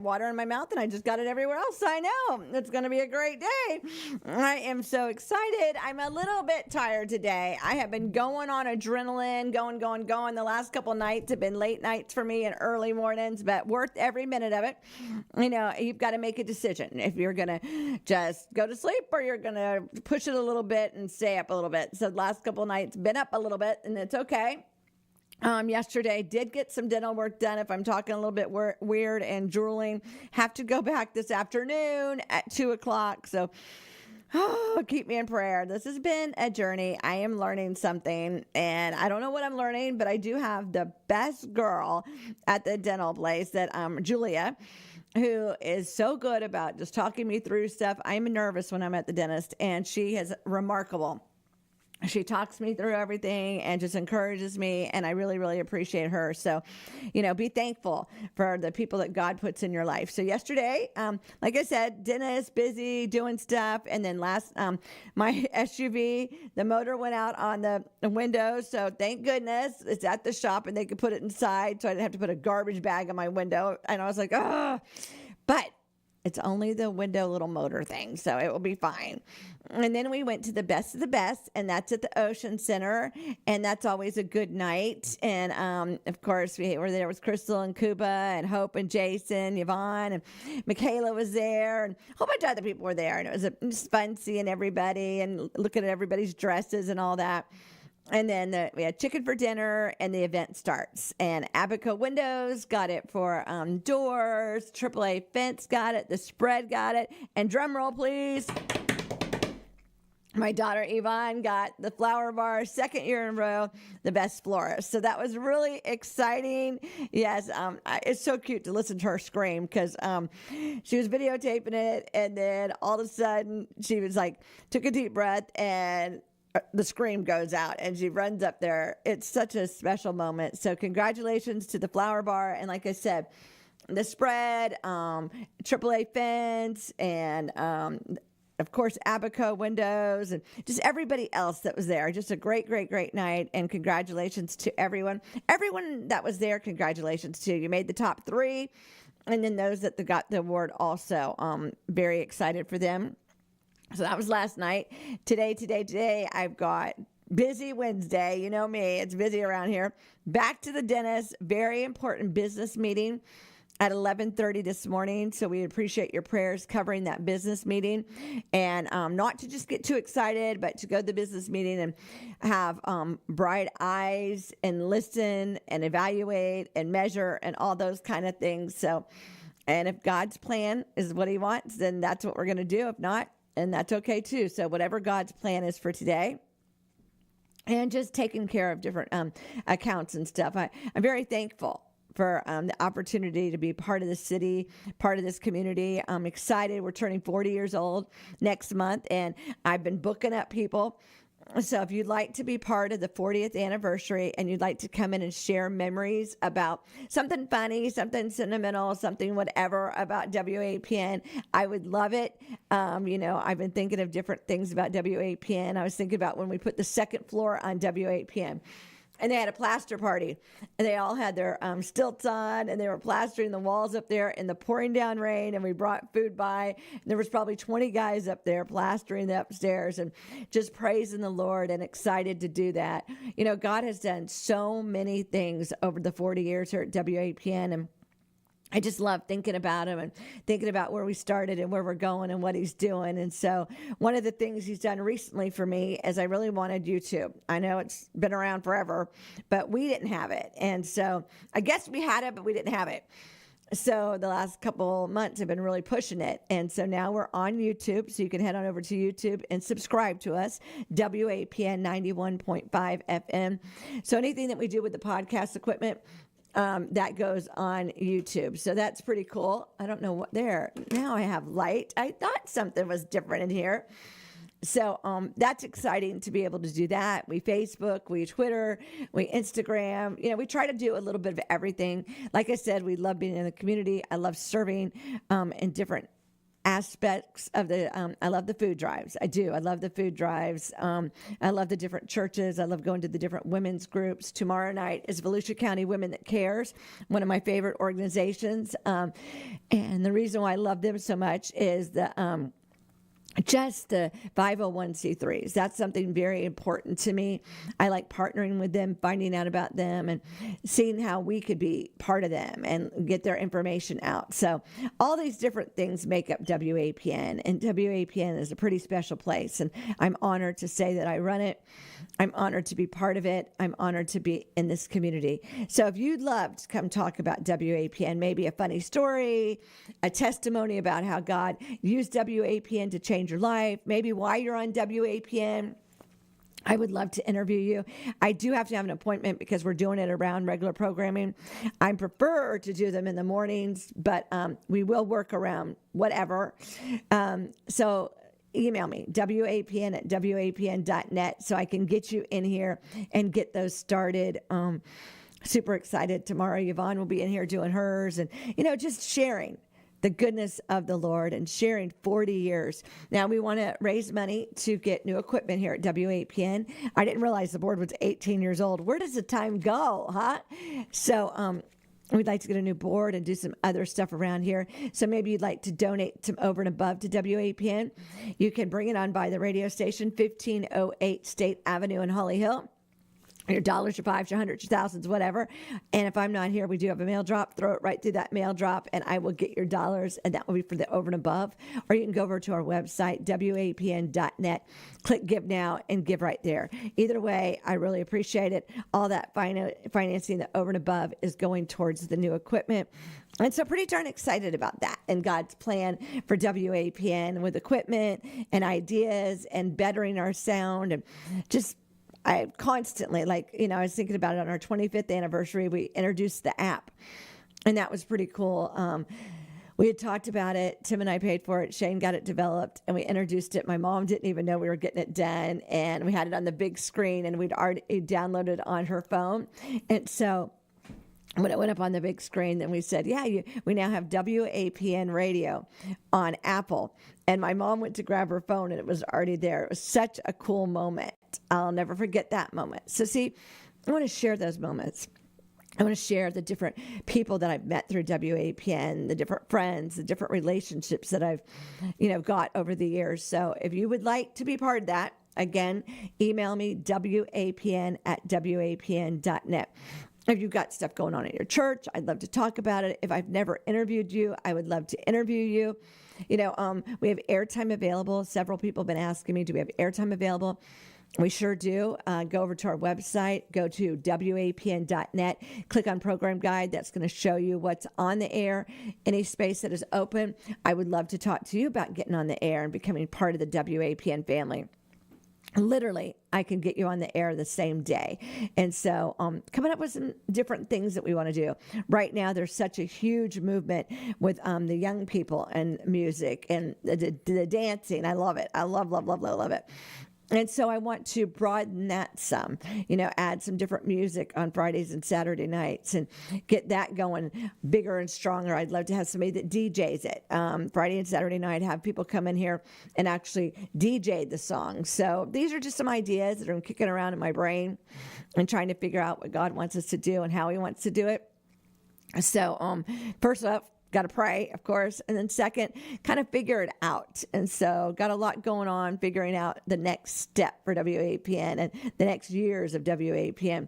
water in my mouth, and I just got it everywhere else. I know it's going to be a great day. I am so excited. I'm a little bit tired today. I have been going on adrenaline, going. The last couple nights have been late nights for me and early mornings, but worth every minute of it. You know, you've got to make a decision if you're going to just go to sleep or you're going to push it a little bit and stay up a little bit. So the last couple nights been up a little bit, and it's okay. Yesterday did get some dental work done. If I'm talking a little bit weird and drooling, have to go back this afternoon at 2:00. So keep me in prayer. This has been a journey. I am learning something, and I don't know what I'm learning, but I do have the best girl at the dental place that Julia, who is so good about just talking me through stuff. I'm nervous when I'm at the dentist, and she is remarkable. She talks me through everything and just encourages me, and I really, really appreciate her. So, you know, be thankful for the people that God puts in your life. So yesterday, like I said, dentist, busy doing stuff, and then my SUV, the motor went out on the window, so thank goodness it's at the shop and they could put it inside, so I didn't have to put a garbage bag on my window. And I was like, but it's only the window little motor thing, so it will be fine. And then we went to the best of the best, and that's at the Ocean Center, and that's always a good night. And, of course, we were there with Crystal and Kuba and Hope and Jason, Yvonne, and Michaela was there, and a whole bunch of other people were there. And it was fun seeing everybody and looking at everybody's dresses and all that. And then we had chicken for dinner, and the event starts. And Abaco Windows got it for doors. AAA Fence got it. The Spread got it. And drum roll, please. My daughter Yvonne got the Flower Bar, second year in a row, the best florist. So that was really exciting. Yes, it's so cute to listen to her scream because she was videotaping it, and then all of a sudden she was like, took a deep breath, and the scream goes out and she runs up there. It's such a special moment. So congratulations to the Flower Bar. And like I said, the Spread, AAA Fence, and of course, Abaco Windows, and just everybody else that was there. Just a great, great, great night. And congratulations to everyone. Everyone that was there, congratulations to you. You made the top 3. And then those that got the award also, very excited for them. So that was last night. Today, I've got busy Wednesday. You know me, it's busy around here. Back to the dentist. Very important business meeting at 11:30 this morning. So we appreciate your prayers covering that business meeting. And not to just get too excited, but to go to the business meeting and have bright eyes and listen and evaluate and measure and all those kind of things. So, and if God's plan is what he wants, then that's what we're going to do. If not, and that's okay too. So whatever God's plan is for today, and just taking care of different accounts and stuff. I'm very thankful for the opportunity to be part of the city, part of this community. I'm excited. We're turning 40 years old next month, and I've been booking up people. So if you'd like to be part of the 40th anniversary and you'd like to come in and share memories about something funny, something sentimental, something whatever about WAPN, I would love it. You know, I've been thinking of different things about WAPN. I was thinking about when we put the second floor on WAPN. And they had a plaster party, and they all had their stilts on, and they were plastering the walls up there in the pouring down rain, and we brought food by. And there was probably 20 guys up there plastering the upstairs and just praising the Lord and excited to do that. You know, God has done so many things over the 40 years here at WAPN, and I just love thinking about him and thinking about where we started and where we're going and what he's doing. And so one of the things he's done recently for me is I really wanted YouTube. I know it's been around forever, but we didn't have it. And so I guess we had it, but we didn't have it. So the last couple months I've been really pushing it. And so now we're on YouTube. So you can head on over to YouTube and subscribe to us, WAPN 91.5 FM. So anything that we do with the podcast equipment, that goes on YouTube. So that's pretty cool. I don't know what there. Now I have light. I thought something was different in here. So that's exciting to be able to do that. We Facebook, we Twitter, we Instagram. You know, we try to do a little bit of everything. Like I said, we love being in the community. I love serving in different aspects of I love the food drives. I do. I love the food drives. I love the different churches. I love going to the different women's groups. Tomorrow night is Volusia County Women That Cares, one of my favorite organizations. And the reason why I love them so much is just the 501c3s. That's something very important to me. I like partnering with them, finding out about them, and seeing how we could be part of them and get their information out. So all these different things make up WAPN, and WAPN is a pretty special place, and I'm honored to say that I run it. I'm honored to be part of it. I'm honored to be in this community. So if you'd love to come talk about WAPN, maybe a funny story, a testimony about how God used WAPN to change your life, maybe why you're on WAPN, I would love to interview you. I do have to have an appointment because we're doing it around regular programming. I prefer to do them in the mornings, but we will work around whatever. So email me, wapn@wapn.net, so I can get you in here and get those started. Super excited. Tomorrow, Yvonne will be in here doing hers, and, just sharing the goodness of the Lord and sharing 40 years. Now, we want to raise money to get new equipment here at WAPN. I didn't realize the board was 18 years old. Where does the time go, huh? So, we'd like to get a new board and do some other stuff around here. So maybe you'd like to donate to over and above to WAPN. You can bring it on by the radio station, 1508 State Avenue in Holly Hill. Your dollars, your fives, your hundreds, your thousands, whatever. And if I'm not here, we do have a mail drop. Throw it right through that mail drop, and I will get your dollars, and that will be for the over and above. Or you can go over to our website, wapn.net, click Give Now, and give right there. Either way, I really appreciate it. All that financing, the over and above, is going towards the new equipment. And so pretty darn excited about that and God's plan for WAPN with equipment and ideas and bettering our sound, and just I constantly, I was thinking about it on our 25th anniversary, we introduced the app, and that was pretty cool. We had talked about it. Tim and I paid for it. Shane got it developed, and we introduced it. My mom didn't even know we were getting it done, and we had it on the big screen, and we'd already downloaded it on her phone. And so when it went up on the big screen, then we said, we now have WAPN radio on Apple. And my mom went to grab her phone, and it was already there. It was such a cool moment. I'll never forget that moment. So see, I want to share those moments. I want to share the different people that I've met through WAPN, the different friends, the different relationships that I've, got over the years. So if you would like to be part of that, again, email me, wapn@wapn.net. If you've got stuff going on at your church, I'd love to talk about it. If I've never interviewed you, I would love to interview you. We have airtime available. Several people have been asking me, do we have airtime available? We sure do. Go over to our website, go to wapn.net, click on Program Guide. That's going to show you what's on the air, any space that is open. I would love to talk to you about getting on the air and becoming part of the WAPN family. Literally, I can get you on the air the same day. And so coming up with some different things that we want to do. Right now, there's such a huge movement with the young people and music and the dancing. I love it. I love it. And so I want to broaden that some, add some different music on Fridays and Saturday nights and get that going bigger and stronger. I'd love to have somebody that DJs it. Friday and Saturday night, have people come in here and actually DJ the song. So these are just some ideas that are kicking around in my brain and trying to figure out what God wants us to do and how he wants to do it. So first up, got to pray, of course. And then second, kind of figure it out. And so got a lot going on, figuring out the next step for WAPN and the next years of WAPN.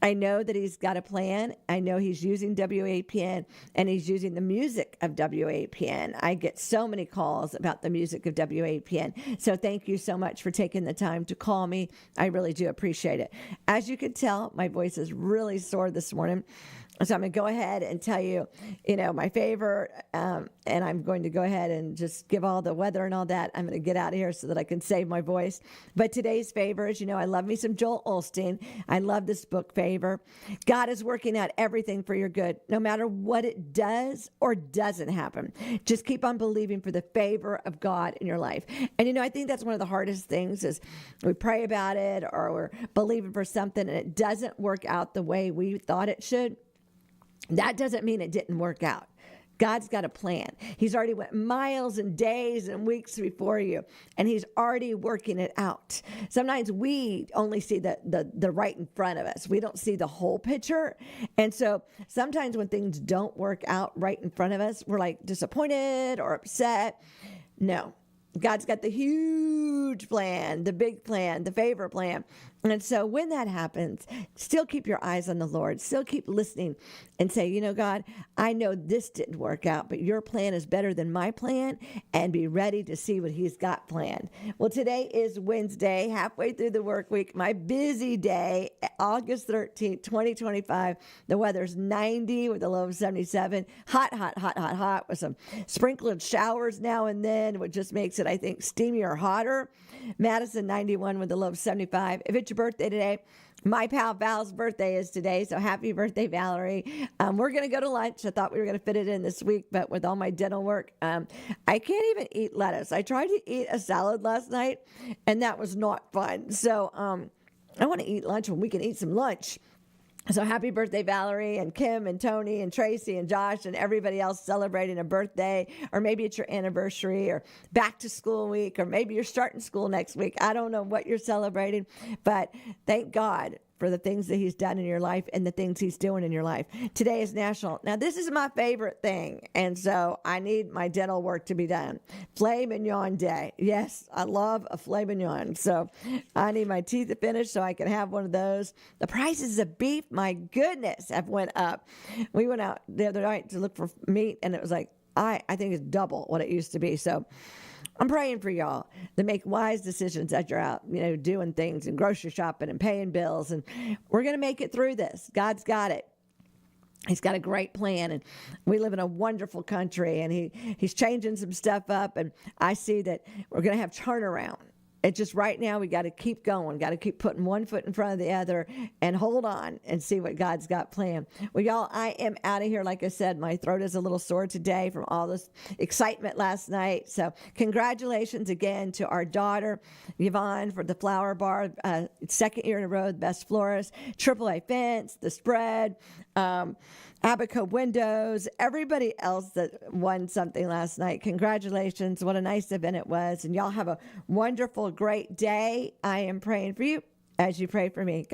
I know that he's got a plan. I know he's using WAPN, and he's using the music of WAPN. I get so many calls about the music of WAPN. So thank you so much for taking the time to call me. I really do appreciate it. As you can tell, my voice is really sore this morning. So I'm going to go ahead and tell you, my favorite, and I'm going to go ahead and just give all the weather and all that. I'm going to get out of here so that I can save my voice. But today's favors, I love me some Joel Osteen. I love this book, Favor. God is working out everything for your good, no matter what it does or doesn't happen. Just keep on believing for the favor of God in your life. And, I think that's one of the hardest things is we pray about it or we're believing for something and it doesn't work out the way we thought it should. That doesn't mean it didn't work out. God's got a plan. He's already went miles and days and weeks before you, and he's already working it out. Sometimes we only see the right in front of us. We don't see the whole picture. And so sometimes when things don't work out right in front of us, we're like disappointed or upset. No. God's got the huge plan, the big plan, the favor plan. And so when that happens, still keep your eyes on the Lord. Still keep listening and say, you know, God, I know this didn't work out, but your plan is better than my plan, and be ready to see what he's got planned. Well, today is Wednesday, halfway through the work week, my busy day, August 13th, 2025. The weather's 90 with a low of 77. Hot with some sprinkled showers now and then, which just makes it, I think, steamy or hotter. Madison, 91 with a low of 75. If it's your birthday today, my pal Val's birthday is today, so happy birthday, Valerie. We're going to go to lunch. I thought we were going to fit it in this week, but with all my dental work, I can't even eat lettuce. I tried to eat a salad last night, and that was not fun. So I want to eat lunch when we can eat some lunch. So happy birthday, Valerie and Kim and Tony and Tracy and Josh and everybody else celebrating a birthday, or maybe it's your anniversary or back to school week, or maybe you're starting school next week. I don't know what you're celebrating, but thank God for the things that he's done in your life and the things he's doing in your life. Today is National. Now, this is my favorite thing, and so I need my dental work to be done. Filet mignon day. Yes, I love a filet mignon, so I need my teeth to finish so I can have one of those. The prices of beef, my goodness, have went up. We went out the other night to look for meat, and it was like, I think it's double what it used to be. So I'm praying for y'all to make wise decisions as you're out, doing things and grocery shopping and paying bills. And we're going to make it through this. God's got it. He's got a great plan, and we live in a wonderful country, and he's changing some stuff up, and I see that we're going to have turnaround. It's just right now we got to keep going, got to keep putting one foot in front of the other and hold on and see what God's got planned. Well, y'all, I am out of here. Like I said, my throat is a little sore today from all this excitement last night. So congratulations again to our daughter, Yvonne, for the flower bar, second year in a row, the best florist, AAA fence, the spread, Abaco windows, everybody else that won something last night. Congratulations. What a nice event it was. And y'all have a wonderful, great day. I am praying for you as you pray for me.